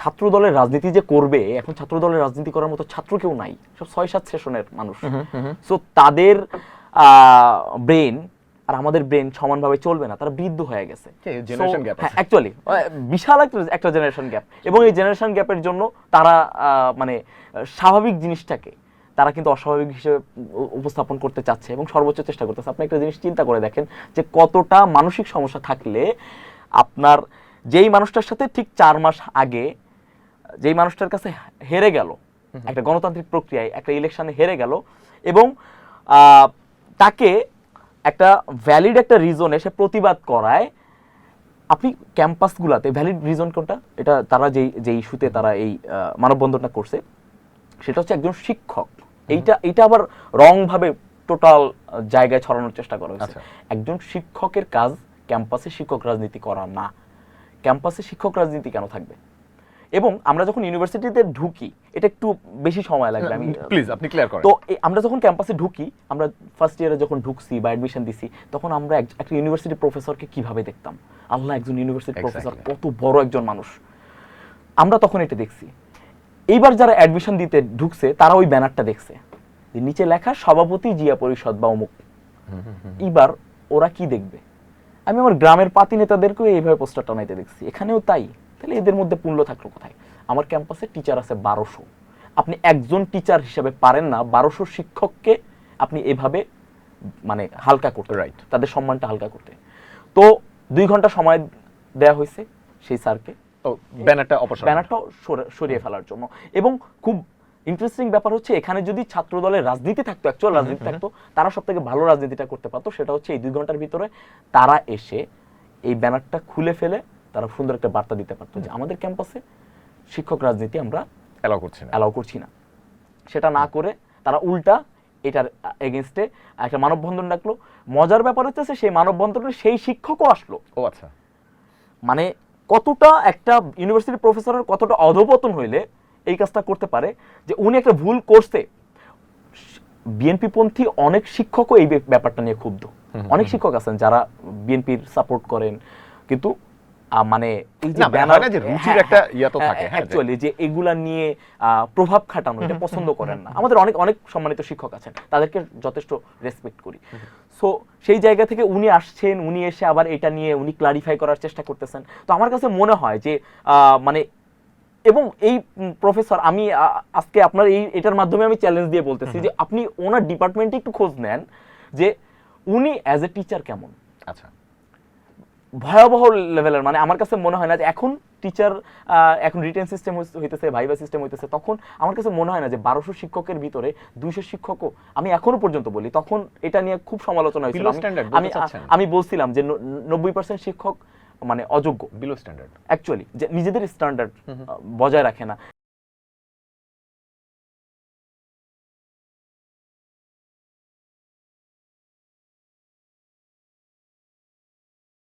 ছাত্র দলের রাজনীতি যে করবে, এখন ছাত্র দলের রাজনীতি করার মতো ছাত্র কেউ নাই, সব ৬-৭ সেশনের মানুষ। সো তাদের ব্রেন আর আমাদের ব্রেন সমানভাবে চলবে না, তারা বৃদ্ধ হয়ে গেছে। হ্যাঁ, অ্যাকচুয়ালি বিশাল একটা জেনারেশন গ্যাপ, এবং এই জেনারেশন গ্যাপের জন্য তারা মানে স্বাভাবিক জিনিসটাকে তারা কিন্তু অস্বাভাবিক হিসেবে উপস্থাপন করতে চাচ্ছে এবং সর্বোচ্চ চেষ্টা করতেছে। আপনি একটা জিনিস চিন্তা করে দেখেন যে কতটা মানসিক সমস্যা থাকলে আপনার যেই মানুষটার সাথে ঠিক 4 মাস আগে যেই মানুষটার কাছে হেরে গেল একটা গণতান্ত্রিক প্রক্রিয়ায়, একটা ইলেকশনে হেরে গেল, এবং তাকে একটা ভ্যালিড একটা রিজনে সে প্রতিবাদ করায়, আপনি ক্যাম্পাসগুলোতে ভ্যালিড রিজন কোনটা, এটা তারা যেই ইস্যুতে তারা এই মানববন্ধনটা করছে সেটা হচ্ছে একজন শিক্ষক। এইটা আবার রং ভাবে টোটাল জায়গায় ছড়ানোর চেষ্টা করা হয়েছে। একজন শিক্ষকের কাজ ক্যাম্পাসে শিক্ষক রাজনীতি করা না। ক্যাম্পাসে শিক্ষক রাজনীতি কেন থাকবে? এবং আমরা যখন ইউনিভার্সিটিতে ঢুকি, এটা একটু বেশি সময় লাগবে, আমি প্লিজ আপনি ক্লিয়ার করেন। তো আমরা যখন ক্যাম্পাসে ঢুকি, আমরা ফার্স্ট ইয়ারে যখন ঢুকছি বা অ্যাডমিশন দিছি, তখন আমরা একটা ইউনিভার্সিটি প্রফেসরকে কিভাবে দেখতাম, আল্লাহ, একজন ইউনিভার্সিটি প্রফেসর কত বড় একজন মানুষ, আমরা তখন এটা দেখছি। এইবার যারা অ্যাডমিশন দিতে ঢুকছে তারা ওই ব্যানারটা দেখছে যে নিচে লেখা সভাপতি জিয়া পরিষদ বা অমুক। এবার ওরা কি দেখবে? আমি আমার গ্রামের পাতি নেতাদেরকেও এইভাবে পোস্টার টানাইতে দেখছি, এখানেও তাই। তাহলে এদের মধ্যে পুণ্য থাকলো কোথায়? আমার ক্যাম্পাসে টিচার আছে 1200, আপনি একজন টিচার হিসেবে পারেন না 1200 শিক্ষককে আপনি এভাবে মানে হালকা করতে, রাইট, তাদের সম্মানটা হালকা করতে। তো 2 ঘন্টা সময় দেয়া হয়েছে সেই স্যারকে ব্যানারটা সরিয়ে ফেলার জন্য। এবং খুব ইন্টারেস্টিং ব্যাপার হচ্ছে, এখানে যদি ছাত্র দলের রাজনীতি থাকতো, অ্যাকচুয়াল রাজনীতি থাকতো, তারা সব থেকে ভালো রাজনীতিটা করতে পারতো। সেটা হচ্ছে এই 2 ঘন্টার ভিতরে তারা এসে এই ব্যানারটা খুলে ফেলে তারা সুন্দর একটা বার্তা দিতে পারতো যে আমাদের ক্যাম্পাসে শিক্ষক রাজনীতি আমরা অ্যালাউ করছি না। সেটা না করে তারা উল্টা এটার এগেইনস্টে একটা মানববন্ধন ডাকলো। মজার ব্যাপার হচ্ছে সেই মানববন্ধনে সেই শিক্ষকও আসলো। আচ্ছা, মানে কতটা একটা ইউনিভার্সিটি প্রফেসরের কতটা অধপতন হইলে এই কাজটা করতে পারে, যে উনি একটা ভুল করছে। বিএনপি পন্থী অনেক শিক্ষকও এই ব্যাপারটা নিয়ে ক্ষুব্ধ। অনেক শিক্ষক আছেন যারা বিএনপির সাপোর্ট করেন, কিন্তু মানে এই যে রুচির একটা ইয়া তো থাকে, অ্যাকচুয়ালি যে এগুলা নিয়ে প্রভাব খাটানো এটা পছন্দ করেন না। আমাদের অনেক অনেক সম্মানিত শিক্ষক আছেন, তাদেরকে যথেষ্ট রেসপেক্ট করি। সো সেই জায়গা থেকে উনি আসছেন, উনি এসে আবার এটা নিয়ে উনি ক্লারিফাই করার চেষ্টা করতেছেন। তো আমার কাছে মনে হয় যে মানে, এবং এই প্রফেসর, আমি আজকে আপনার এটার মাধ্যমে আমি চ্যালেঞ্জ দিয়ে বলতেছি যে আপনি ওনার ডিপার্টমেন্টে একটু খোঁজ নেন যে উনি অ্যাজ এ টিচার কেমন। আচ্ছা, ভয়াবহ লেভেলের, মানে আমার কাছে মনে হয় না যে এখন টিচার, এখন রিটেন সিস্টেম হইতেছে, ভাইভা সিস্টেম হইতেছে, তখন আমার কাছে মনে হয় না যে 1200 শিক্ষকের ভিতরে 200 শিক্ষকও, আমি এখনো পর্যন্ত বলি, তখন এটা নিয়ে খুব সমালোচনা হয়েছিল। আমি বলছিলাম যে 90% শিক্ষক মানে অযোগ্য, বিলো স্ট্যান্ডার্ড, অ্যাকচুয়ালি যে নিজেদের স্ট্যান্ডার্ড বজায় রাখে না।